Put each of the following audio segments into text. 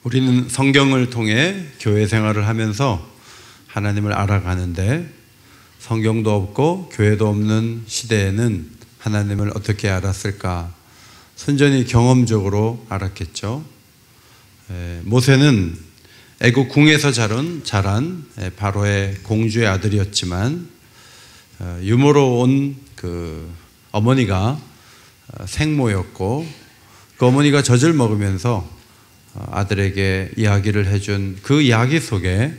우리는 성경을 통해 교회 생활을 하면서 하나님을 알아가는데, 성경도 없고 교회도 없는 시대에는 하나님을 어떻게 알았을까? 순전히 경험적으로 알았겠죠. 모세는 애국 궁에서 자란 바로의 공주의 아들이었지만, 유모로 온 그 어머니가 생모였고, 그 어머니가 젖을 먹으면서 아들에게 이야기를 해준 그 이야기 속에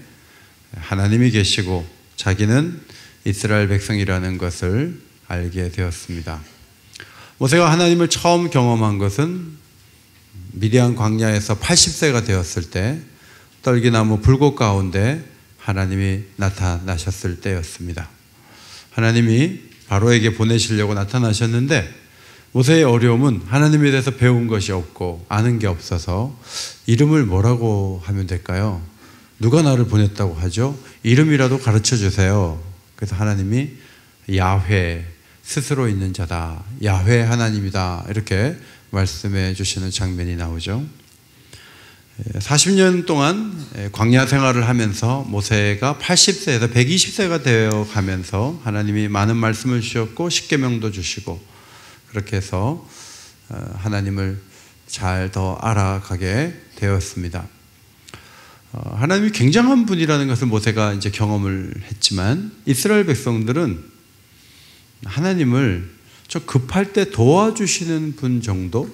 하나님이 계시고 자기는 이스라엘 백성이라는 것을 알게 되었습니다. 모세가 하나님을 처음 경험한 것은 미디안 광야에서 80세가 되었을 때 떨기나무 불꽃 가운데 하나님이 나타나셨을 때였습니다. 하나님이 바로에게 보내시려고 나타나셨는데, 모세의 어려움은 하나님에 대해서 배운 것이 없고 아는 게 없어서 이름을 뭐라고 하면 될까요? 누가 나를 보냈다고 하죠? 이름이라도 가르쳐 주세요. 그래서 하나님이 야훼, 스스로 있는 자다, 야훼 하나님이다, 이렇게 말씀해 주시는 장면이 나오죠. 40년 동안 광야 생활을 하면서 모세가 80세에서 120세가 되어 가면서 하나님이 많은 말씀을 주셨고 십계명도 주시고, 그렇게 해서 하나님을 잘 더 알아가게 되었습니다. 하나님이 굉장한 분이라는 것을 모세가 이제 경험을 했지만, 이스라엘 백성들은 하나님을 좀 급할 때 도와주시는 분 정도,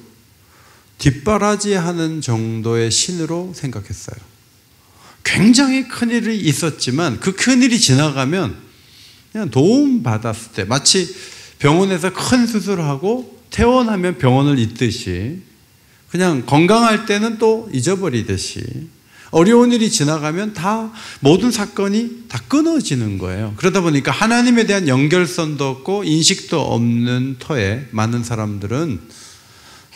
뒷바라지하는 정도의 신으로 생각했어요. 굉장히 큰일이 있었지만 그 큰일이 지나가면 그냥 도움받았을 때, 마치 병원에서 큰 수술하고 퇴원하면 병원을 잊듯이, 그냥 건강할 때는 또 잊어버리듯이, 어려운 일이 지나가면 다 모든 사건이 다 끊어지는 거예요. 그러다 보니까 하나님에 대한 연결선도 없고 인식도 없는 터에 많은 사람들은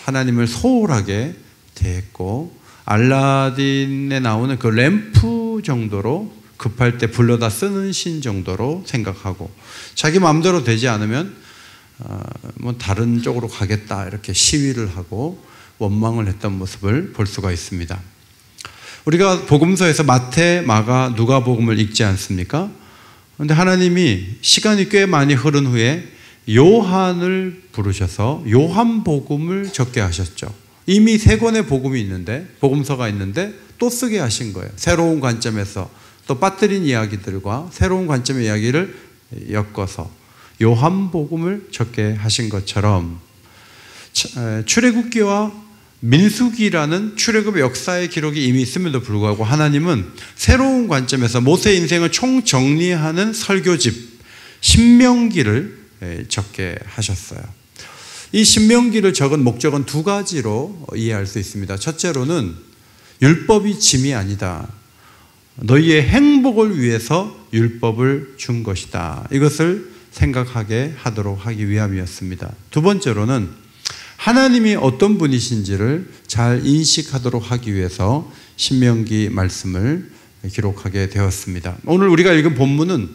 하나님을 소홀하게 대했고, 알라딘에 나오는 그 램프 정도로, 급할 때 불러다 쓰는 신 정도로 생각하고, 자기 마음대로 되지 않으면 뭐 다른 쪽으로 가겠다, 이렇게 시위를 하고 원망을 했던 모습을 볼 수가 있습니다. 우리가 복음서에서 마태, 마가, 누가복음을 읽지 않습니까? 그런데 하나님이 시간이 꽤 많이 흐른 후에 요한을 부르셔서 요한복음을 적게 하셨죠. 이미 3권의 복음이 있는데, 복음서가 있는데 또 쓰게 하신 거예요. 새로운 관점에서 또 빠뜨린 이야기들과 새로운 관점의 이야기를 엮어서 요한복음을 적게 하신 것처럼, 출애굽기와 민수기라는 출애굽의 역사의 기록이 이미 있음에도 불구하고 하나님은 새로운 관점에서 모세의 인생을 총정리하는 설교집 신명기를 적게 하셨어요. 이 신명기를 적은 목적은 2가지로 이해할 수 있습니다. 첫째로는 율법이 짐이 아니다, 너희의 행복을 위해서 율법을 준 것이다, 이것을 생각하게 하도록 하기 위함이었습니다. 두 번째로는 하나님이 어떤 분이신지를 잘 인식하도록 하기 위해서 신명기 말씀을 기록하게 되었습니다. 오늘 우리가 읽은 본문은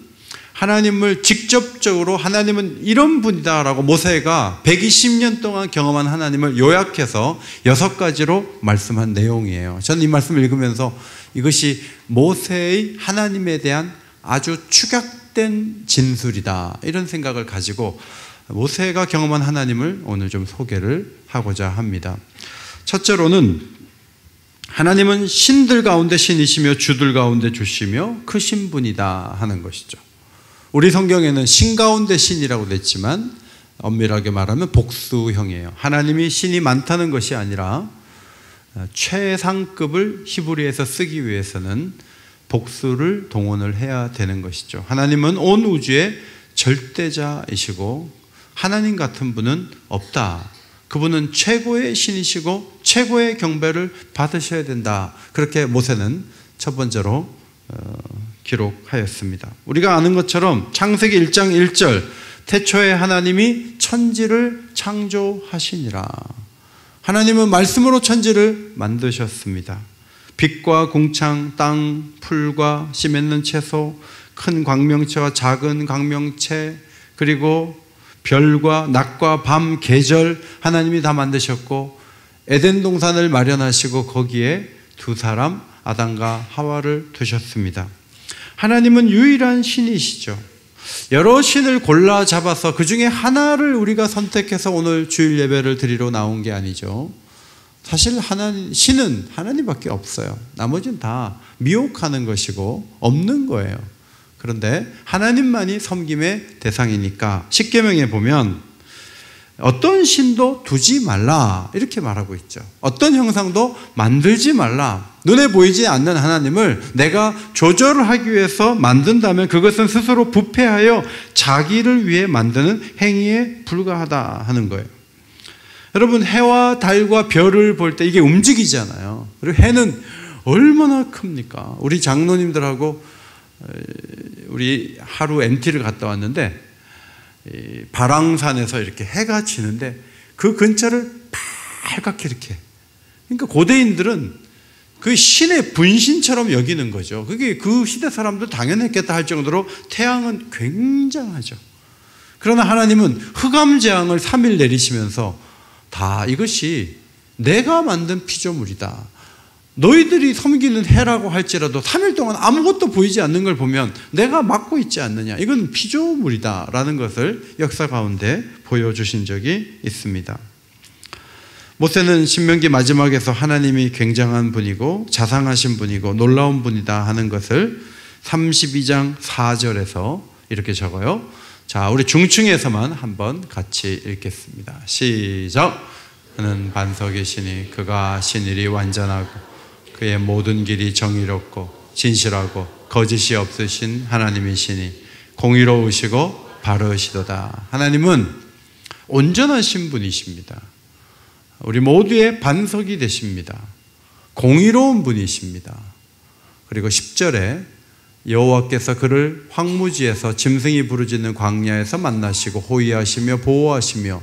하나님을 직접적으로, 하나님은 이런 분이다라고 모세가 120년 동안 경험한 하나님을 요약해서 6가지로 말씀한 내용이에요. 저는 이 말씀을 읽으면서 이것이 모세의 하나님에 대한 아주 축약된 진술이다, 이런 생각을 가지고 모세가 경험한 하나님을 오늘 좀 소개를 하고자 합니다. 첫째로는 하나님은 신들 가운데 신이시며 주들 가운데 주시며 크신 분이다 하는 것이죠. 우리 성경에는 신 가운데 신이라고 됐지만 엄밀하게 말하면 복수형이에요. 하나님이 신이 많다는 것이 아니라 최상급을 히브리에서 쓰기 위해서는 복수를 동원을 해야 되는 것이죠. 하나님은 온 우주의 절대자이시고 하나님 같은 분은 없다. 그분은 최고의 신이시고 최고의 경배를 받으셔야 된다. 그렇게 모세는 첫 번째로 기록하였습니다. 우리가 아는 것처럼 창세기 1장 1절, 태초에 하나님이 천지를 창조하시니라. 하나님은 말씀으로 천지를 만드셨습니다. 빛과 궁창, 땅, 풀과 씨 맺는 채소, 큰 광명체와 작은 광명체, 그리고 별과 낮과 밤, 계절, 하나님이 다 만드셨고, 에덴 동산을 마련하시고 거기에 두 사람 아담과 하와를 두셨습니다. 하나님은 유일한 신이시죠. 여러 신을 골라 잡아서 그 중에 하나를 우리가 선택해서 오늘 주일 예배를 드리러 나온 게 아니죠. 사실 신은 하나님밖에 없어요. 나머지는 다 미혹하는 것이고 없는 거예요. 그런데 하나님만이 섬김의 대상이니까 십계명에 보면 어떤 신도 두지 말라 이렇게 말하고 있죠. 어떤 형상도 만들지 말라. 눈에 보이지 않는 하나님을 내가 조절하기 위해서 만든다면 그것은 스스로 부패하여 자기를 위해 만드는 행위에 불과하다 하는 거예요. 여러분, 해와 달과 별을 볼 때 이게 움직이잖아요. 그리고 해는 얼마나 큽니까? 우리 장로님들하고 우리 하루 MT를 갔다 왔는데 발왕산에서 이렇게 해가 지는데 그 근처를 빨갛게 이렇게, 그러니까 고대인들은 그 신의 분신처럼 여기는 거죠. 그게 그 시대 사람도 당연했겠다 할 정도로 태양은 굉장하죠. 그러나 하나님은 흑암재앙을 3일 내리시면서 다 이것이 내가 만든 피조물이다. 너희들이 섬기는 해라고 할지라도 3일 동안 아무것도 보이지 않는 걸 보면 내가 맡고 있지 않느냐. 이건 피조물이다 라는 것을 역사 가운데 보여주신 적이 있습니다. 모세는 신명기 마지막에서 하나님이 굉장한 분이고 자상하신 분이고 놀라운 분이다 하는 것을 32장 4절에서 이렇게 적어요. 자, 우리 중층에서만 한번 같이 읽겠습니다. 시작. 그는 반석이시니 그가 하신 일이 완전하고 그의 모든 길이 정의롭고 진실하고 거짓이 없으신 하나님이시니 공의로우시고 바르시도다. 하나님은 온전하신 분이십니다. 우리 모두의 반석이 되십니다. 공의로운 분이십니다. 그리고 10절에 여호와께서 그를 황무지에서 짐승이 부르짖는 광야에서 만나시고 호위하시며 보호하시며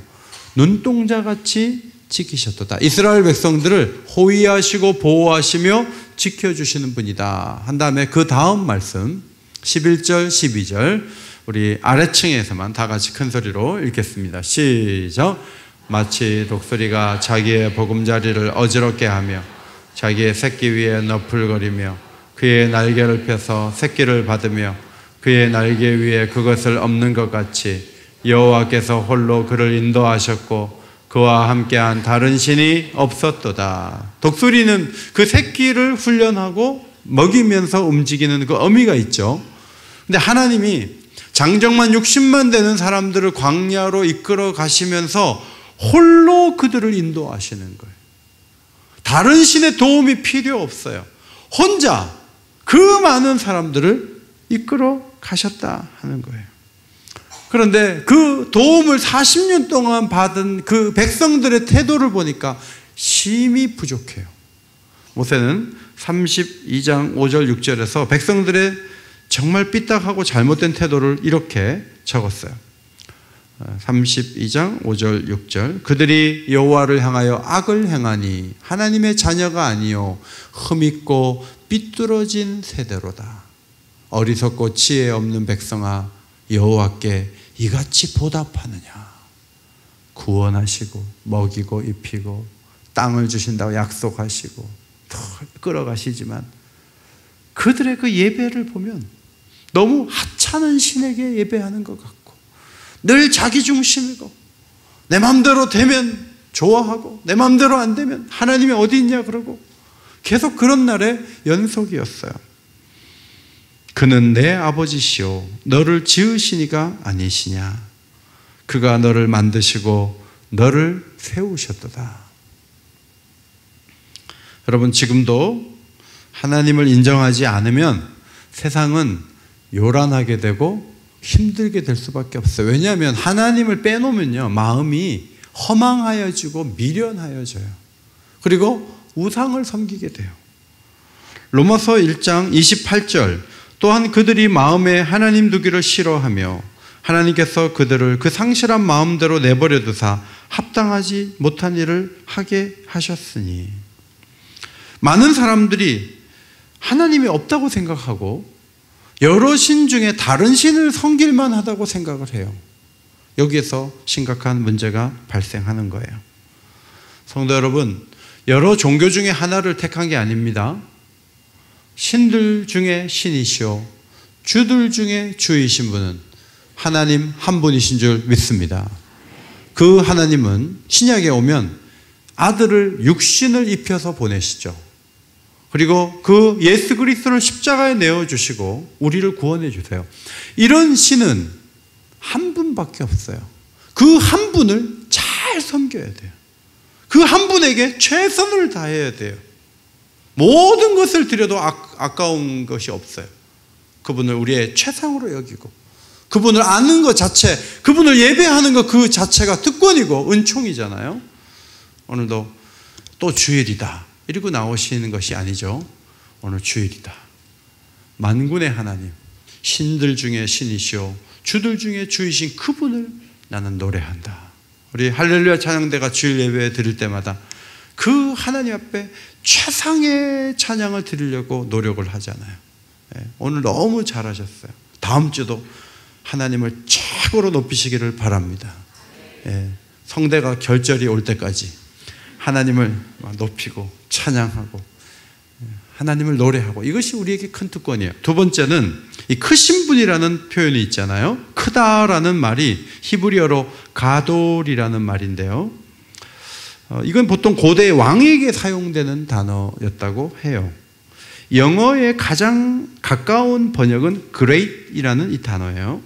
눈동자같이 지키셨도다. 이스라엘 백성들을 호위하시고 보호하시며 지켜주시는 분이다 한 다음에 그 다음 말씀 11절 12절 우리 아래층에서만 다 같이 큰 소리로 읽겠습니다. 시작. 마치 독수리가 자기의 보금자리를 어지럽게 하며 자기의 새끼 위에 너풀거리며 그의 날개를 펴서 새끼를 받으며 그의 날개 위에 그것을 엎는 것 같이 여호와께서 홀로 그를 인도하셨고 그와 함께한 다른 신이 없었도다. 독수리는 그 새끼를 훈련하고 먹이면서 움직이는 그 어미가 있죠. 근데 하나님이 장정만 60만 되는 사람들을 광야로 이끌어 가시면서 홀로 그들을 인도하시는 거예요. 다른 신의 도움이 필요 없어요. 혼자 그 많은 사람들을 이끌어 가셨다 하는 거예요. 그런데 그 도움을 40년 동안 받은 그 백성들의 태도를 보니까 심히 부족해요. 모세는 32장 5절 6절에서 백성들의 정말 삐딱하고 잘못된 태도를 이렇게 적었어요. 32장 5절 6절 그들이 여호와를 향하여 악을 행하니 하나님의 자녀가 아니요 흠있고 삐뚤어진 세대로다. 어리석고 지혜 없는 백성아 여호와께 이같이 보답하느냐. 구원하시고 먹이고 입히고 땅을 주신다고 약속하시고 끌어가시지만 그들의 그 예배를 보면 너무 하찮은 신에게 예배하는 것 같고 늘 자기 중심이고 내 마음대로 되면 좋아하고 내 마음대로 안 되면 하나님이 어디 있냐 그러고 계속 그런 날의 연속이었어요. 그는 내 아버지시오 너를 지으시니가 아니시냐. 그가 너를 만드시고 너를 세우셨도다. 여러분 지금도 하나님을 인정하지 않으면 세상은 요란하게 되고 힘들게 될 수밖에 없어요. 왜냐하면 하나님을 빼놓으면요 마음이 허망하여지고 미련하여져요. 그리고 우상을 섬기게 돼요. 로마서 1장 28절 또한 그들이 마음에 하나님 두기를 싫어하며 하나님께서 그들을 그 상실한 마음대로 내버려 두사 합당하지 못한 일을 하게 하셨으니. 많은 사람들이 하나님이 없다고 생각하고 여러 신 중에 다른 신을 섬길만 하다고 생각을 해요. 여기에서 심각한 문제가 발생하는 거예요. 성도 여러분, 여러 종교 중에 하나를 택한 게 아닙니다. 신들 중에 신이시오 주들 중에 주이신 분은 하나님 한 분이신 줄 믿습니다. 그 하나님은 신약에 오면 아들을 육신을 입혀서 보내시죠. 그리고 그 예수 그리스도를 십자가에 내어주시고 우리를 구원해 주세요. 이런 신은 한 분밖에 없어요. 그 한 분을 잘 섬겨야 돼요. 그 한 분에게 최선을 다해야 돼요. 모든 것을 드려도 아까운 것이 없어요. 그분을 우리의 최상으로 여기고 그분을 아는 것 자체, 그분을 예배하는 것 그 자체가 특권이고 은총이잖아요. 오늘도 또 주일이다 이러고 나오시는 것이 아니죠. 오늘 주일이다. 만군의 하나님, 신들 중에 신이시오 주들 중에 주이신 그분을 나는 노래한다. 우리 할렐루야 찬양대가 주일 예배 드릴 때마다 그 하나님 앞에 최상의 찬양을 드리려고 노력을 하잖아요. 오늘 너무 잘하셨어요. 다음 주도 하나님을 최고로 높이시기를 바랍니다. 성대가 결절이 올 때까지 하나님을 높이고 찬양하고 하나님을 노래하고 이것이 우리에게 큰 특권이에요. 두 번째는 이 크신 분이라는 표현이 있잖아요. 크다라는 말이 히브리어로 가돌이라는 말인데요. 이건 보통 고대 왕에게 사용되는 단어였다고 해요. 영어의 가장 가까운 번역은 great이라는 이 단어예요.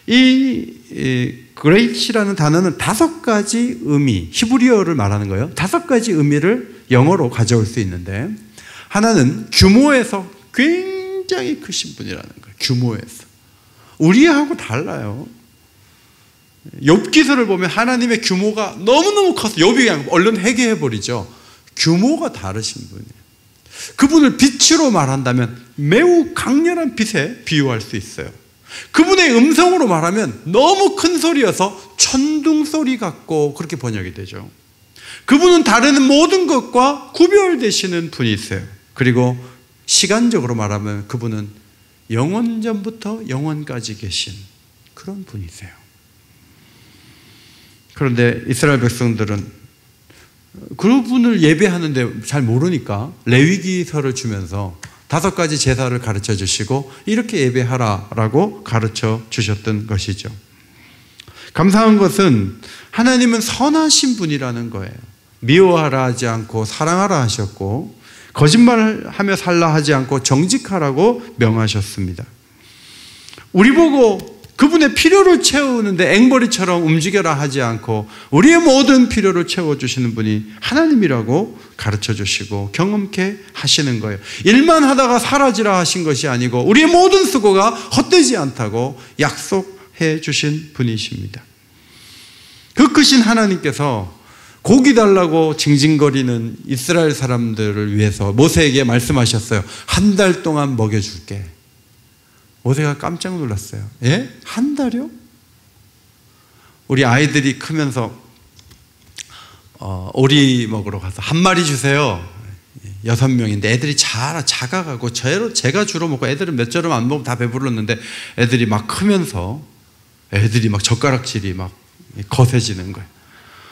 이 great이라는 단어는 5가지 의미, 히브리어를 말하는 거예요. 5가지 의미를 영어로 가져올 수 있는데 하나는 규모에서 굉장히 크신 분이라는 거예요. 규모에서. 우리하고 달라요. 욥기서를 보면 하나님의 규모가 너무너무 커서 욥이 그냥 얼른 회개해버리죠. 규모가 다르신 분이에요. 그분을 빛으로 말한다면 매우 강렬한 빛에 비유할 수 있어요. 그분의 음성으로 말하면 너무 큰 소리여서 천둥소리 같고 그렇게 번역이 되죠. 그분은 다른 모든 것과 구별되시는 분이세요. 그리고 시간적으로 말하면 그분은 영원전부터 영원까지 계신 그런 분이세요. 그런데 이스라엘 백성들은 그분을 예배하는데 잘 모르니까 레위기서를 주면서 5가지 제사를 가르쳐 주시고 이렇게 예배하라라고 가르쳐 주셨던 것이죠. 감사한 것은 하나님은 선하신 분이라는 거예요. 미워하라 하지 않고 사랑하라 하셨고 거짓말하며 살라 하지 않고 정직하라고 명하셨습니다. 우리 보고 그분의 필요를 채우는데 앵벌이처럼 움직여라 하지 않고 우리의 모든 필요를 채워주시는 분이 하나님이라고 가르쳐 주시고 경험케 하시는 거예요. 일만 하다가 사라지라 하신 것이 아니고 우리의 모든 수고가 헛되지 않다고 약속해 주신 분이십니다. 그 크신 하나님께서 고기 달라고 징징거리는 이스라엘 사람들을 위해서 모세에게 말씀하셨어요. 1달 동안 먹여줄게. 모세가 깜짝 놀랐어요. 예? 1달이요? 우리 아이들이 크면서 오리 먹으러 가서 1마리 주세요. 6명인데 애들이 작아가고 제가 주로 먹고 애들은 몇 절음 안 먹으면 다 배불렀는데 애들이 막 크면서 애들이 막 젓가락질이 막 거세지는 거예요.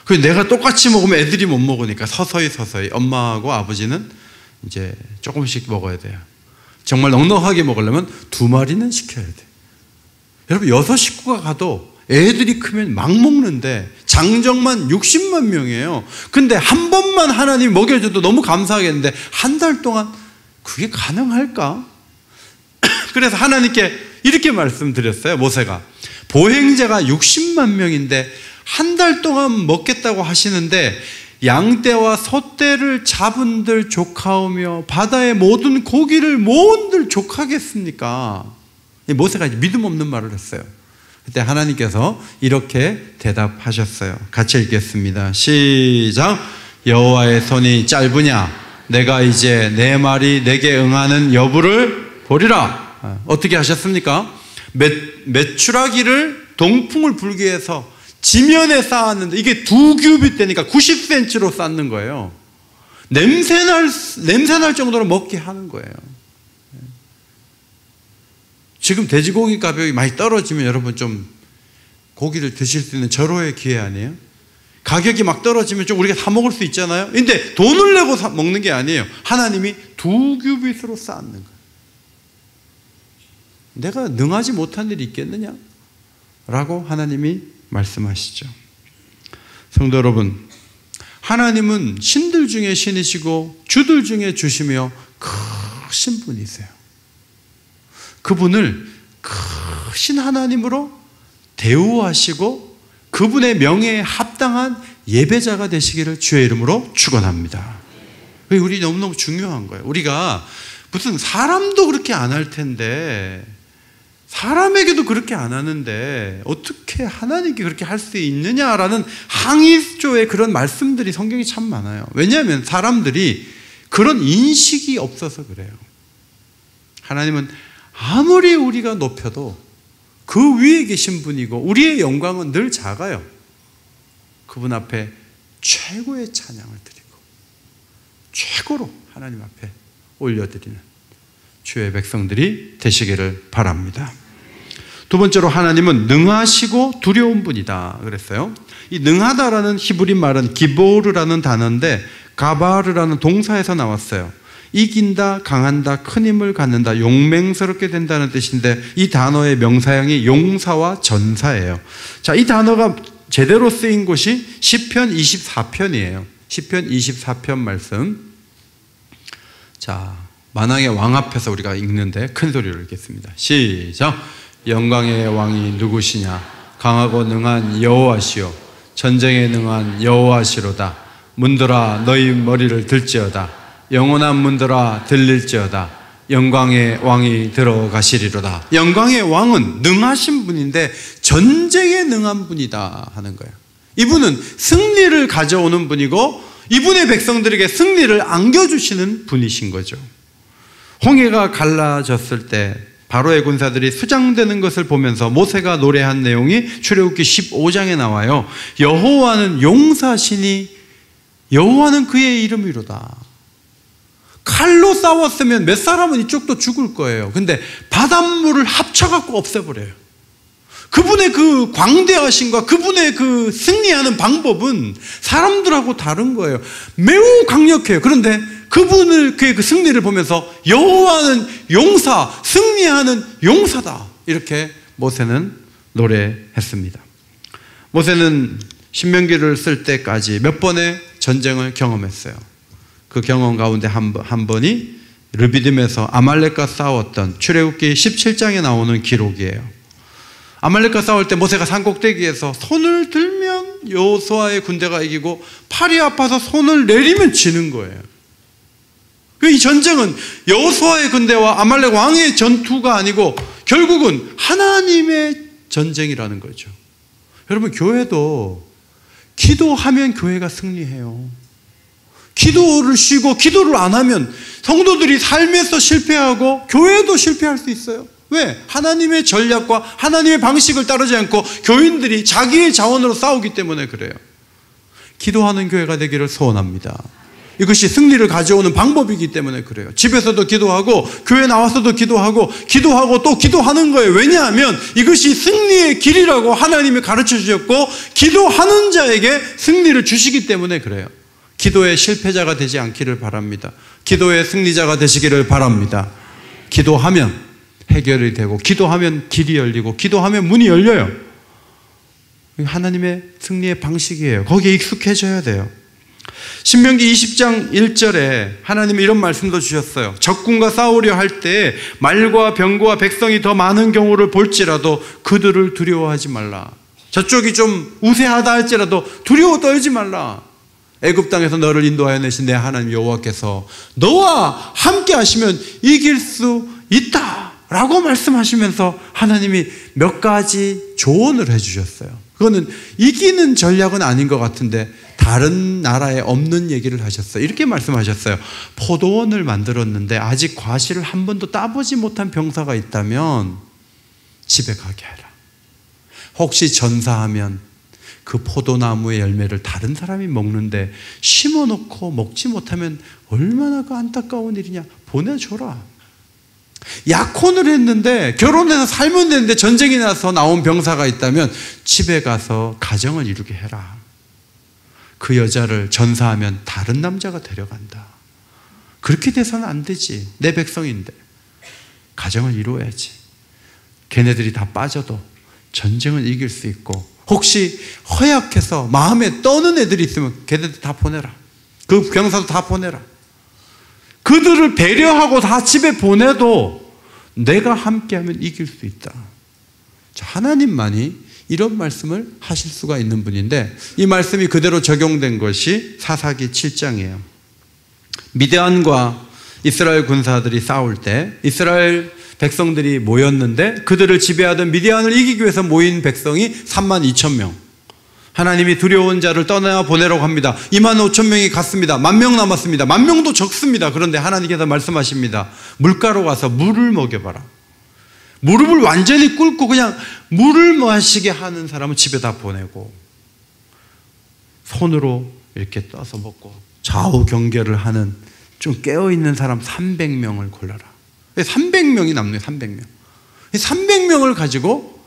그래서 내가 똑같이 먹으면 애들이 못 먹으니까 서서히 엄마하고 아버지는 이제 조금씩 먹어야 돼요. 정말 넉넉하게 먹으려면 2마리는 시켜야 돼. 여러분 6 식구가 가도 애들이 크면 막 먹는데 장정만 60만 명이에요. 근데 한 번만 하나님이 먹여줘도 너무 감사하겠는데 1달 동안 그게 가능할까? 그래서 하나님께 이렇게 말씀드렸어요. 모세가 보행자가 60만 명인데 1달 동안 먹겠다고 하시는데 양떼와 소떼를 잡은들 족하오며 바다의 모든 고기를 모은들 족하겠습니까? 모세가 믿음 없는 말을 했어요. 그때 하나님께서 이렇게 대답하셨어요. 같이 읽겠습니다. 시작. 여호와의 손이 짧으냐? 내가 이제 내 말이 내게 응하는 여부를 보리라. 어떻게 하셨습니까? 메추라기를 동풍을 불게 해서 지면에 쌓았는데 이게 2규빗 되니까 90cm로 쌓는 거예요. 냄새날 정도로 먹게 하는 거예요. 지금 돼지고기 가격이 많이 떨어지면 여러분 좀 고기를 드실 수 있는 절호의 기회 아니에요? 가격이 막 떨어지면 좀 우리가 사 먹을 수 있잖아요. 근데 돈을 내고 먹는 게 아니에요. 하나님이 2규빗으로 쌓는 거예요. 내가 능하지 못한 일이 있겠느냐? 라고 하나님이 말씀하시죠. 성도 여러분, 하나님은 신들 중에 신이시고 주들 중에 주시며 크신 분이세요. 그분을 크신 하나님으로 대우하시고 그분의 명예에 합당한 예배자가 되시기를 주의 이름으로 축원합니다. 우리 너무너무 중요한 거예요. 우리가 무슨 사람도 그렇게 안 할 텐데, 사람에게도 그렇게 안 하는데 어떻게 하나님께 그렇게 할 수 있느냐라는 항의조의 그런 말씀들이 성경에 참 많아요. 왜냐하면 사람들이 그런 인식이 없어서 그래요. 하나님은 아무리 우리가 높여도 그 위에 계신 분이고 우리의 영광은 늘 작아요. 그분 앞에 최고의 찬양을 드리고 최고로 하나님 앞에 올려드리는 주의 백성들이 되시기를 바랍니다. 두 번째로 하나님은 능하시고 두려운 분이다 그랬어요. 이 능하다라는 히브리 말은 기보르라는 단어인데 가바르라는 동사에서 나왔어요. 이긴다, 강한다, 큰 힘을 갖는다, 용맹스럽게 된다는 뜻인데 이 단어의 명사형이 용사와 전사예요. 자, 이 단어가 제대로 쓰인 곳이 시편 24편이에요. 시편 24편 말씀. 자, 만왕의 왕 앞에서 우리가 읽는데 큰 소리로 읽겠습니다. 시작. 영광의 왕이 누구시냐? 강하고 능한 여호와시요 전쟁에 능한 여호와시로다. 문들아 너희 머리를 들지어다. 영원한 문들아 들릴지어다. 영광의 왕이 들어가시리로다. 영광의 왕은 능하신 분인데 전쟁에 능한 분이다 하는 거예요. 이분은 승리를 가져오는 분이고 이분의 백성들에게 승리를 안겨주시는 분이신 거죠. 홍해가 갈라졌을 때 바로의 군사들이 수장되는 것을 보면서 모세가 노래한 내용이 출애굽기 15장에 나와요. 여호와는 용사시니 여호와는 그의 이름이로다. 칼로 싸웠으면 몇 사람은 이쪽도 죽을 거예요. 근데 바닷물을 합쳐갖고 없애버려요. 그분의 그 광대하심과 그분의 그 승리하는 방법은 사람들하고 다른 거예요. 매우 강력해요. 그런데 그분의 그 승리를 보면서 여호와는 용사, 승리하는 용사다. 이렇게 모세는 노래했습니다. 모세는 신명기를 쓸 때까지 몇 번의 전쟁을 경험했어요. 그 경험 가운데 한 번이 르비딤에서 아말렉과 싸웠던 출애굽기 17장에 나오는 기록이에요. 아말렉과 싸울 때 모세가 산꼭대기에서 손을 들면 여호수아의 군대가 이기고 팔이 아파서 손을 내리면 지는 거예요. 이 전쟁은 여호수아의 군대와 아말렉 왕의 전투가 아니고 결국은 하나님의 전쟁이라는 거죠. 여러분, 교회도 기도하면 교회가 승리해요. 기도를 쉬고 기도를 안 하면 성도들이 삶에서 실패하고 교회도 실패할 수 있어요. 왜? 하나님의 전략과 하나님의 방식을 따르지 않고 교인들이 자기의 자원으로 싸우기 때문에 그래요. 기도하는 교회가 되기를 소원합니다. 이것이 승리를 가져오는 방법이기 때문에 그래요. 집에서도 기도하고 교회 나와서도 기도하고 또 기도하는 거예요. 왜냐하면 이것이 승리의 길이라고 하나님이 가르쳐 주셨고 기도하는 자에게 승리를 주시기 때문에 그래요. 기도의 실패자가 되지 않기를 바랍니다. 기도의 승리자가 되시기를 바랍니다. 기도하면 해결이 되고 기도하면 길이 열리고 기도하면 문이 열려요. 하나님의 승리의 방식이에요. 거기에 익숙해져야 돼요. 신명기 20장 1절에 하나님이 이런 말씀도 주셨어요. 적군과 싸우려 할 때 말과 병거와 백성이 더 많은 경우를 볼지라도 그들을 두려워하지 말라. 저쪽이 좀 우세하다 할지라도 두려워 떨지 말라. 애굽 땅에서 너를 인도하여 내신 내 하나님 여호와께서 너와 함께 하시면 이길 수 있다 라고 말씀하시면서 하나님이 몇 가지 조언을 해주셨어요. 그거는 이기는 전략은 아닌 것 같은데 다른 나라에 없는 얘기를 하셨어요. 이렇게 말씀하셨어요. 포도원을 만들었는데 아직 과실을 한 번도 따보지 못한 병사가 있다면 집에 가게 하라. 혹시 전사하면 그 포도나무의 열매를 다른 사람이 먹는데 심어놓고 먹지 못하면 얼마나 그 안타까운 일이냐. 보내줘라. 약혼을 했는데 결혼해서 살면 되는데 전쟁이 나서 나온 병사가 있다면 집에 가서 가정을 이루게 해라. 그 여자를 전사하면 다른 남자가 데려간다. 그렇게 돼서는 안 되지. 내 백성인데. 가정을 이루어야지. 걔네들이 다 빠져도 전쟁을 이길 수 있고, 혹시 허약해서 마음에 떠는 애들이 있으면 걔네들 다 보내라. 그 병사도 다 보내라. 그들을 배려하고 다 집에 보내도 내가 함께하면 이길 수 있다. 하나님만이 이런 말씀을 하실 수가 있는 분인데, 이 말씀이 그대로 적용된 것이 사사기 7장이에요. 미디안과 이스라엘 군사들이 싸울 때 이스라엘 백성들이 모였는데, 그들을 지배하던 미디안을 이기기 위해서 모인 백성이 32,000명. 하나님이 두려운 자를 떠나 보내라고 합니다. 25,000명이 갔습니다. 10,000명 남았습니다. 10,000명도 적습니다. 그런데 하나님께서 말씀하십니다. 물가로 가서 물을 먹여봐라. 무릎을 완전히 꿇고 그냥 물을 마시게 하는 사람은 집에 다 보내고, 손으로 이렇게 떠서 먹고 좌우 경계를 하는 좀 깨어있는 사람 300명을 골라라. 300명이 남네요. 300명. 300명을 가지고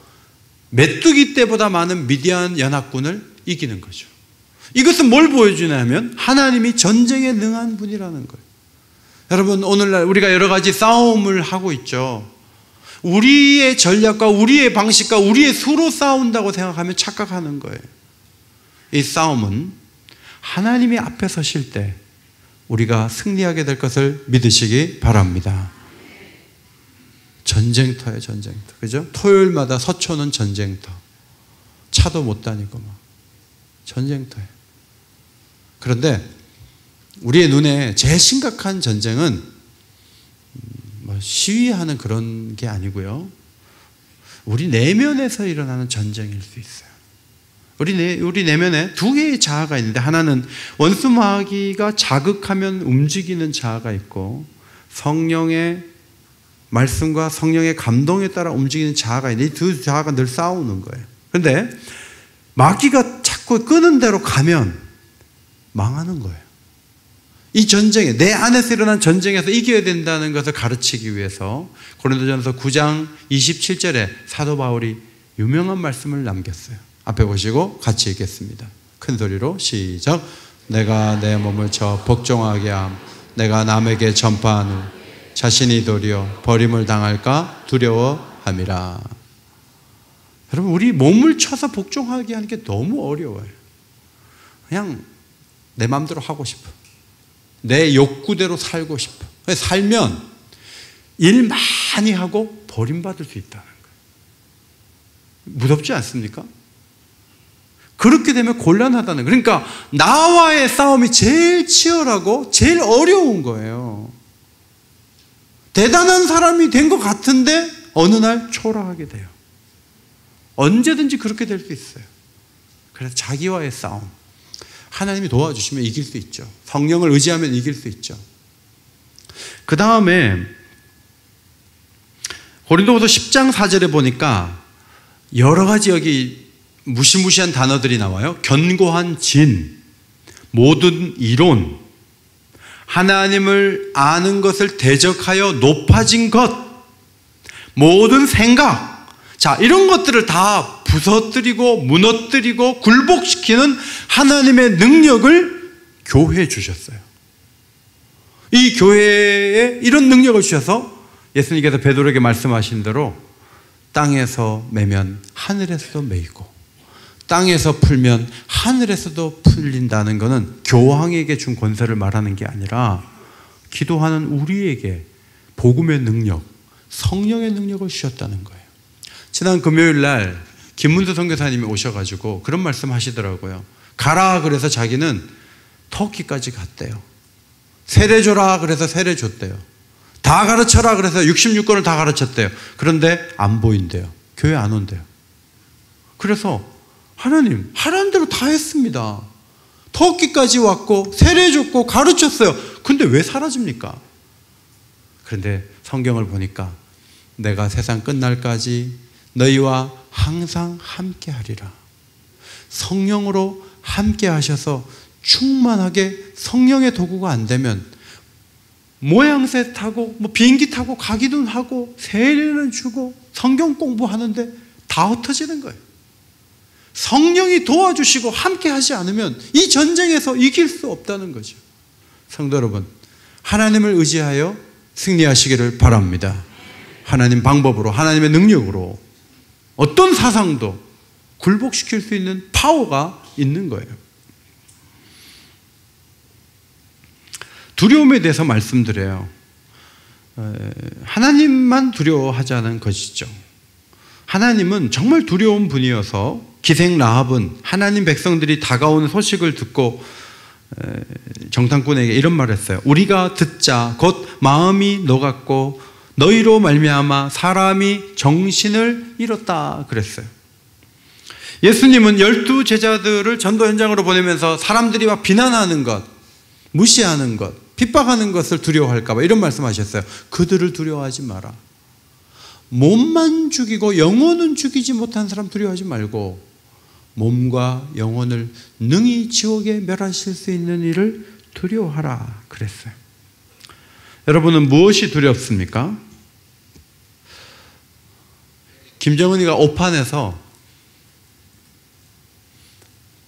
메뚜기 때보다 많은 미디안 연합군을 이기는 거죠. 이것은 뭘 보여주냐면 하나님이 전쟁에 능한 분이라는 거예요. 여러분, 오늘날 우리가 여러 가지 싸움을 하고 있죠. 우리의 전략과 우리의 방식과 우리의 수로 싸운다고 생각하면 착각하는 거예요. 이 싸움은 하나님이 앞에 서실 때 우리가 승리하게 될 것을 믿으시기 바랍니다. 전쟁터예요, 전쟁터. 그죠? 토요일마다 서초는 전쟁터. 차도 못 다니고 막. 전쟁터예요. 그런데 우리의 눈에 제일 심각한 전쟁은 시위하는 그런 게 아니고요. 우리 내면에서 일어나는 전쟁일 수 있어요. 우리 내면에 두 개의 자아가 있는데, 하나는 원수 마귀가 자극하면 움직이는 자아가 있고, 성령의 말씀과 성령의 감동에 따라 움직이는 자아가 있는데, 이 두 자아가 늘 싸우는 거예요. 그런데 마귀가 자꾸 끄는 대로 가면 망하는 거예요. 이 전쟁에, 내 안에서 일어난 전쟁에서 이겨야 된다는 것을 가르치기 위해서 고린도전서 9장 27절에 사도 바울이 유명한 말씀을 남겼어요. 앞에 보시고 같이 읽겠습니다. 큰 소리로 시작. 내가 내 몸을 쳐 복종하게 함, 내가 남에게 전파한 후 자신이 도리어 버림을 당할까 두려워함이라. 여러분, 우리 몸을 쳐서 복종하게 하는 게 너무 어려워요. 그냥 내 마음대로 하고 싶어. 내 욕구대로 살고 싶어. 살면 일 많이 하고 버림받을 수 있다는 거예요. 무섭지 않습니까? 그렇게 되면 곤란하다는 거예요. 그러니까 나와의 싸움이 제일 치열하고 제일 어려운 거예요. 대단한 사람이 된 것 같은데 어느 날 초라하게 돼요. 언제든지 그렇게 될 수 있어요. 그래서 자기와의 싸움, 하나님이 도와주시면 이길 수 있죠. 성령을 의지하면 이길 수 있죠. 그 다음에 고린도후서 10장 4절에 보니까 여러 가지 여기 무시무시한 단어들이 나와요. 견고한 진, 모든 이론, 하나님을 아는 것을 대적하여 높아진 것, 모든 생각, 자, 이런 것들을 다 부서뜨리고 무너뜨리고 굴복시키는 하나님의 능력을 교회에 주셨어요. 이 교회에 이런 능력을 주셔서 예수님께서 베드로에게 말씀하신 대로 땅에서 매면 하늘에서도 매이고 땅에서 풀면 하늘에서도 풀린다는 것은 교황에게 준 권세를 말하는 게 아니라 기도하는 우리에게 복음의 능력, 성령의 능력을 주셨다는 거예요. 지난 금요일 날 김문수 선교사님이 오셔가지고 그런 말씀 하시더라고요. 가라 그래서 자기는 터키까지 갔대요. 세례 줘라 그래서 세례 줬대요. 다 가르쳐라 그래서 66권을 다 가르쳤대요. 그런데 안 보인대요. 교회 안 온대요. 그래서 하나님 하라는 대로 다 했습니다. 터키까지 왔고 세례 줬고 가르쳤어요. 근데 왜 사라집니까? 그런데 성경을 보니까 내가 세상 끝날까지 너희와 항상 함께 하리라. 성령으로 함께 하셔서 충만하게 성령의 도구가 안 되면 모양새 타고 비행기 타고 가기도 하고 세례는 주고 성경 공부하는데 다 흩어지는 거예요. 성령이 도와주시고 함께 하지 않으면 이 전쟁에서 이길 수 없다는 거죠. 성도 여러분, 하나님을 의지하여 승리하시기를 바랍니다. 하나님 방법으로, 하나님의 능력으로 어떤 사상도 굴복시킬 수 있는 파워가 있는 거예요. 두려움에 대해서 말씀드려요. 하나님만 두려워하자는 것이죠. 하나님은 정말 두려운 분이어서 기생 라합은 하나님 백성들이 다가오는 소식을 듣고 정탐꾼에게 이런 말을 했어요. 우리가 듣자 곧 마음이 녹았고 너희로 말미암아 사람이 정신을 잃었다 그랬어요. 예수님은 12 제자들을 전도 현장으로 보내면서 사람들이 막 비난하는 것, 무시하는 것, 핍박하는 것을 두려워할까 봐 이런 말씀하셨어요. 그들을 두려워하지 마라. 몸만 죽이고 영혼은 죽이지 못한 사람 두려워하지 말고 몸과 영혼을 능히 지옥에 멸하실 수 있는 일을 두려워하라 그랬어요. 여러분은 무엇이 두렵습니까? 김정은이가 오판에서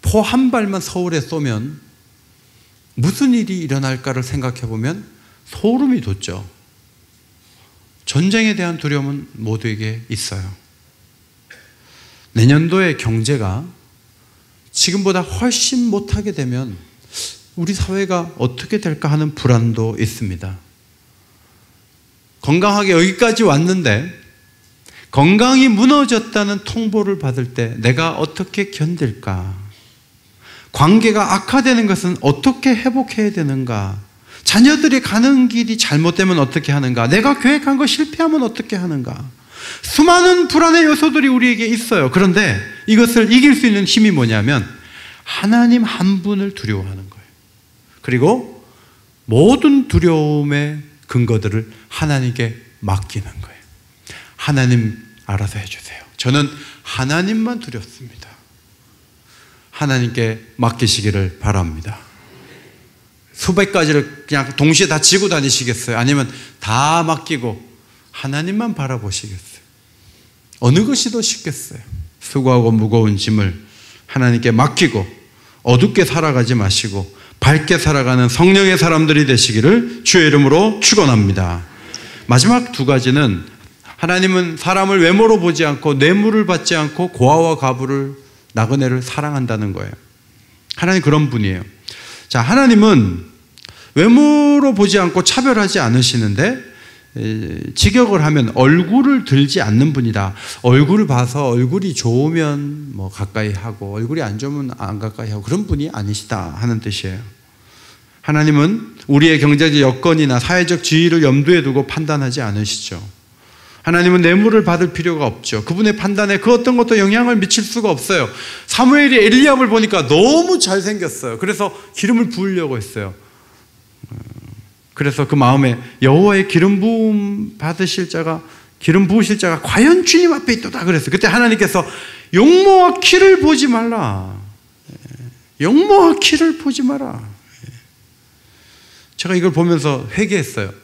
포 한 발만 서울에 쏘면 무슨 일이 일어날까를 생각해 보면 소름이 돋죠. 전쟁에 대한 두려움은 모두에게 있어요. 내년도에 경제가 지금보다 훨씬 못하게 되면 우리 사회가 어떻게 될까 하는 불안도 있습니다. 건강하게 여기까지 왔는데 건강이 무너졌다는 통보를 받을 때 내가 어떻게 견딜까? 관계가 악화되는 것은 어떻게 회복해야 되는가? 자녀들이 가는 길이 잘못되면 어떻게 하는가? 내가 계획한 거 실패하면 어떻게 하는가? 수많은 불안의 요소들이 우리에게 있어요. 그런데 이것을 이길 수 있는 힘이 뭐냐면 하나님 한 분을 두려워하는 거예요. 그리고 모든 두려움의 근거들을 하나님께 맡기는 거예요. 하나님 알아서 해주세요. 저는 하나님만 두렵습니다. 하나님께 맡기시기를 바랍니다. 수백 가지를 그냥 동시에 다 지고 다니시겠어요? 아니면 다 맡기고 하나님만 바라보시겠어요? 어느 것이 더 쉽겠어요? 수고하고 무거운 짐을 하나님께 맡기고 어둡게 살아가지 마시고 밝게 살아가는 성령의 사람들이 되시기를 주의 이름으로 축원합니다. 마지막 두 가지는 하나님은 사람을 외모로 보지 않고 뇌물을 받지 않고 고아와 과부를 나그네를 사랑한다는 거예요. 하나님 그런 분이에요. 자, 하나님은 외모로 보지 않고 차별하지 않으시는데 직역을 하면 얼굴을 들지 않는 분이다. 얼굴을 봐서 얼굴이 좋으면 뭐 가까이 하고 얼굴이 안 좋으면 안 가까이 하고 그런 분이 아니시다 하는 뜻이에요. 하나님은 우리의 경제적 여건이나 사회적 지위를 염두에 두고 판단하지 않으시죠. 하나님은 뇌물을 받을 필요가 없죠. 그분의 판단에 그 어떤 것도 영향을 미칠 수가 없어요. 사무엘이 엘리압을 보니까 너무 잘생겼어요. 그래서 기름을 부으려고 했어요. 그래서 그 마음에 여호와의 기름 부음 받으실 자가 기름 부으실 자가 과연 주님 앞에 있도다 그랬어요. 그때 하나님께서 용모와 키를 보지 말라. 용모와 키를 보지 마라. 제가 이걸 보면서 회개했어요.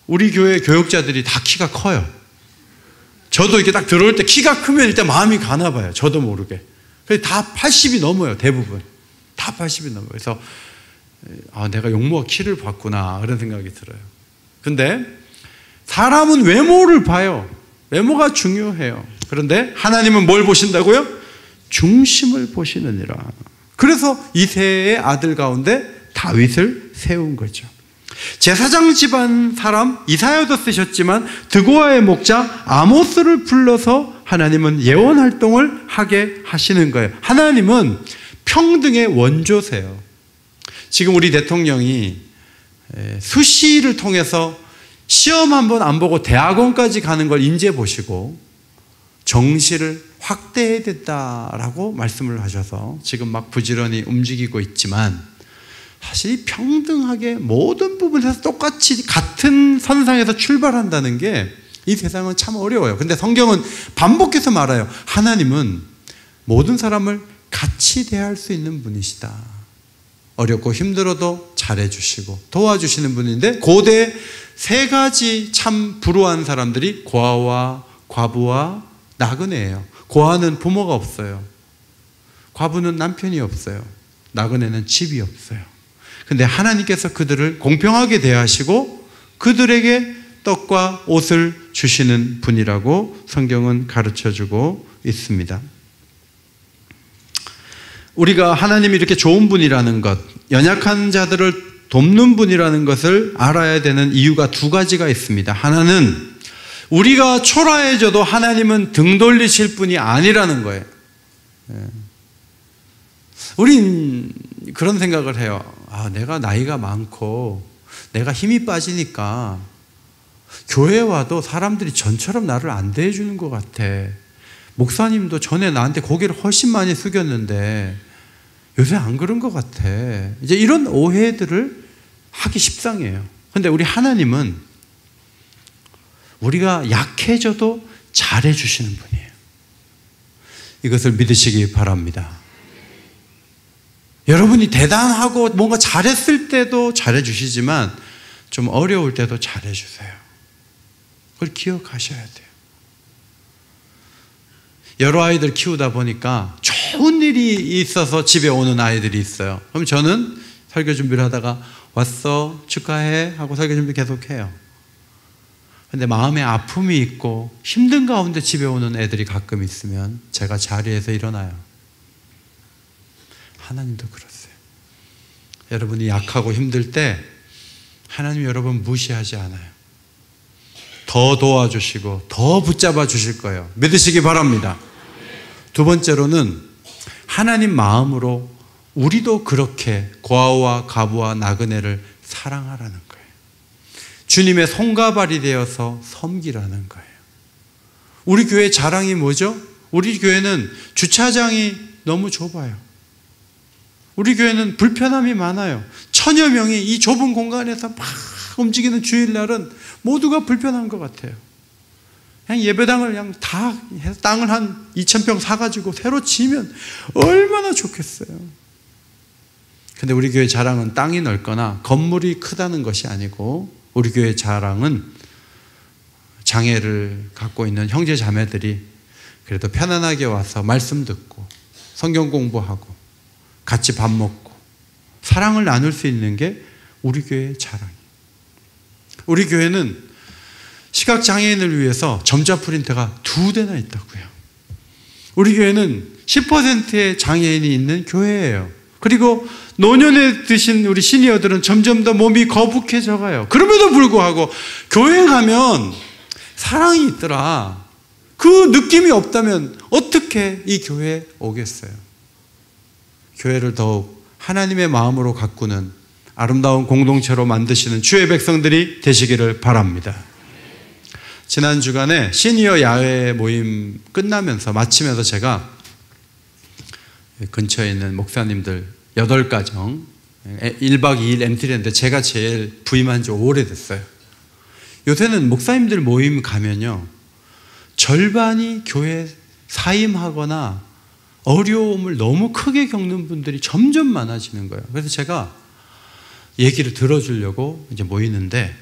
우리 교회 교육자들이 다 키가 커요. 저도 이렇게 딱 들어올 때 키가 크면 일단 마음이 가나 봐요. 저도 모르게. 그래서 다 80이 넘어요. 대부분. 다 80이 넘어요. 그래서 내가 용모와 키를 봤구나 그런 생각이 들어요. 근데 사람은 외모를 봐요. 외모가 중요해요. 그런데 하나님은 뭘 보신다고요? 중심을 보시느니라. 그래서 이새의 아들 가운데 다윗을 세운 거죠. 제사장 집안 사람 이사야도 쓰셨지만 드고아의 목자 아모스를 불러서 하나님은 예언 활동을 하게 하시는 거예요. 하나님은 평등의 원조세요. 지금 우리 대통령이 수시를 통해서 시험 한번 안 보고 대학원까지 가는 걸 인지해 보시고 정시를 확대해야 된다라고 말씀을 하셔서 지금 막 부지런히 움직이고 있지만 사실 평등하게 모든 부분에서 똑같이 같은 선상에서 출발한다는 게 이 세상은 참 어려워요. 근데 성경은 반복해서 말해요. 하나님은 모든 사람을 같이 대할 수 있는 분이시다. 어렵고 힘들어도 잘해주시고 도와주시는 분인데 고대 세 가지 참 불우한 사람들이 고아와 과부와 나그네예요. 고아는 부모가 없어요. 과부는 남편이 없어요. 나그네는 집이 없어요. 근데 하나님께서 그들을 공평하게 대하시고 그들에게 떡과 옷을 주시는 분이라고 성경은 가르쳐주고 있습니다. 우리가 하나님이 이렇게 좋은 분이라는 것, 연약한 자들을 돕는 분이라는 것을 알아야 되는 이유가 두 가지가 있습니다. 하나는 우리가 초라해져도 하나님은 등 돌리실 분이 아니라는 거예요. 우린 그런 생각을 해요. 내가 나이가 많고 내가 힘이 빠지니까 교회 와도 사람들이 전처럼 나를 안 대해주는 것 같아. 목사님도 전에 나한테 고개를 훨씬 많이 숙였는데 요새 안 그런 것 같아. 이제 이런 오해들을 하기 십상이에요. 근데 우리 하나님은 우리가 약해져도 잘해주시는 분이에요. 이것을 믿으시기 바랍니다. 여러분이 대단하고 뭔가 잘했을 때도 잘해주시지만 좀 어려울 때도 잘해주세요. 그걸 기억하셔야 돼요. 여러 아이들 키우다 보니까 좋은 일이 있어서 집에 오는 아이들이 있어요. 그럼 저는 설교 준비를 하다가 왔어 축하해 하고 설교 준비 계속해요. 근데 마음에 아픔이 있고 힘든 가운데 집에 오는 애들이 가끔 있으면 제가 자리에서 일어나요. 하나님도 그러세요. 여러분이 약하고 힘들 때 하나님 여러분 무시하지 않아요. 더 도와주시고 더 붙잡아 주실 거예요. 믿으시기 바랍니다. 두 번째로는 하나님 마음으로 우리도 그렇게 고아와 가부와 나그네를 사랑하라는 거예요. 주님의 손가발이 되어서 섬기라는 거예요. 우리 교회 자랑이 뭐죠? 우리 교회는 주차장이 너무 좁아요. 우리 교회는 불편함이 많아요. 1000여 명이 이 좁은 공간에서 막 움직이는 주일날은 모두가 불편한 것 같아요. 그냥 예배당을 그냥 다 해서 땅을 한 2000평 사가지고 새로 지으면 얼마나 좋겠어요. 근데 우리 교회 자랑은 땅이 넓거나 건물이 크다는 것이 아니고 우리 교회 자랑은 장애를 갖고 있는 형제 자매들이 그래도 편안하게 와서 말씀 듣고 성경 공부하고 같이 밥 먹고 사랑을 나눌 수 있는 게 우리 교회의 자랑이에요. 우리 교회는 시각장애인을 위해서 점자 프린터가 2대나 있다고요. 우리 교회는 10%의 장애인이 있는 교회예요. 그리고 노년에 드신 우리 시니어들은 점점 더 몸이 거북해져 가요. 그럼에도 불구하고 교회 가면 사랑이 있더라. 그 느낌이 없다면 어떻게 이 교회에 오겠어요? 교회를 더욱 하나님의 마음으로 가꾸는 아름다운 공동체로 만드시는 주의 백성들이 되시기를 바랍니다. 지난 주간에 시니어 야외 모임 끝나면서 마치면서 제가 근처에 있는 목사님들 8가정 1박 2일 MT를 했는데 제가 제일 부임한 지 오래됐어요. 요새는 목사님들 모임 가면요 절반이 교회 사임하거나 어려움을 너무 크게 겪는 분들이 점점 많아지는 거예요. 그래서 제가 얘기를 들어주려고 이제 모이는데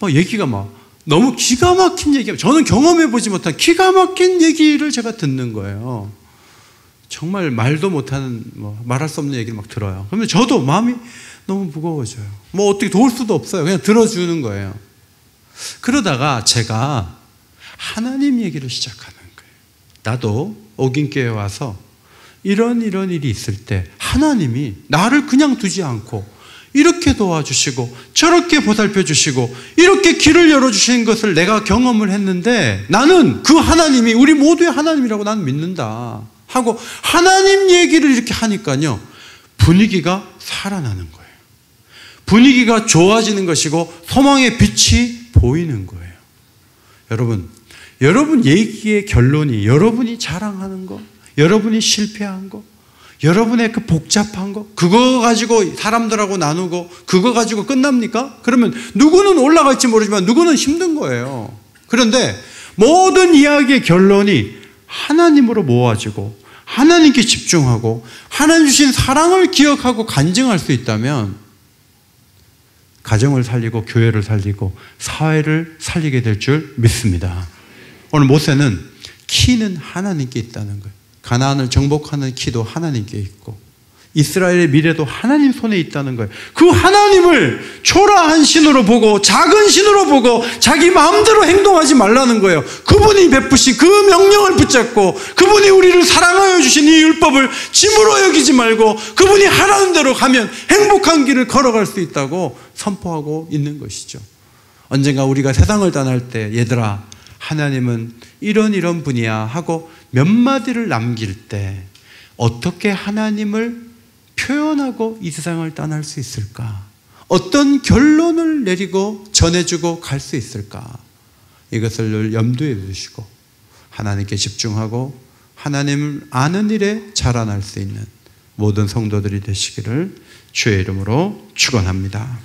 얘기가 막 너무 기가 막힌 얘기, 저는 경험해보지 못한 기가 막힌 얘기를 제가 듣는 거예요. 정말 말도 못하는 말할 수 없는 얘기를 막 들어요. 그러면 저도 마음이 너무 무거워져요. 어떻게 도울 수도 없어요. 그냥 들어주는 거예요. 그러다가 제가 하나님 얘기를 시작하는 거예요. 나도 옥인교회에 와서 이런 일이 있을 때 하나님이 나를 그냥 두지 않고 이렇게 도와주시고 저렇게 보살펴 주시고 이렇게 길을 열어주시는 것을 내가 경험을 했는데 나는 그 하나님이 우리 모두의 하나님이라고 나는 믿는다 하고 하나님 얘기를 이렇게 하니까요 분위기가 살아나는 거예요. 분위기가 좋아지는 것이고 소망의 빛이 보이는 거예요. 여러분 얘기의 결론이 여러분이 자랑하는 거, 여러분이 실패한 거, 여러분의 그 복잡한 거, 그거 가지고 사람들하고 나누고 그거 가지고 끝납니까? 그러면 누구는 올라갈지 모르지만 누구는 힘든 거예요. 그런데 모든 이야기의 결론이 하나님으로 모아지고 하나님께 집중하고 하나님 주신 사랑을 기억하고 간증할 수 있다면 가정을 살리고 교회를 살리고 사회를 살리게 될 줄 믿습니다. 오늘 모세는 키는 하나님께 있다는 거예요. 가나안을 정복하는 키도 하나님께 있고 이스라엘의 미래도 하나님 손에 있다는 거예요. 그 하나님을 초라한 신으로 보고 작은 신으로 보고 자기 마음대로 행동하지 말라는 거예요. 그분이 베푸신 그 명령을 붙잡고 그분이 우리를 사랑하여 주신 이 율법을 짐으로 여기지 말고 그분이 하라는 대로 가면 행복한 길을 걸어갈 수 있다고 선포하고 있는 것이죠. 언젠가 우리가 세상을 떠날 때 얘들아 하나님은 이런 분이야 하고 몇 마디를 남길 때 어떻게 하나님을 표현하고 이 세상을 떠날 수 있을까? 어떤 결론을 내리고 전해주고 갈 수 있을까? 이것을 늘 염두에 두시고 하나님께 집중하고 하나님을 아는 일에 자라날 수 있는 모든 성도들이 되시기를 주의 이름으로 축원합니다.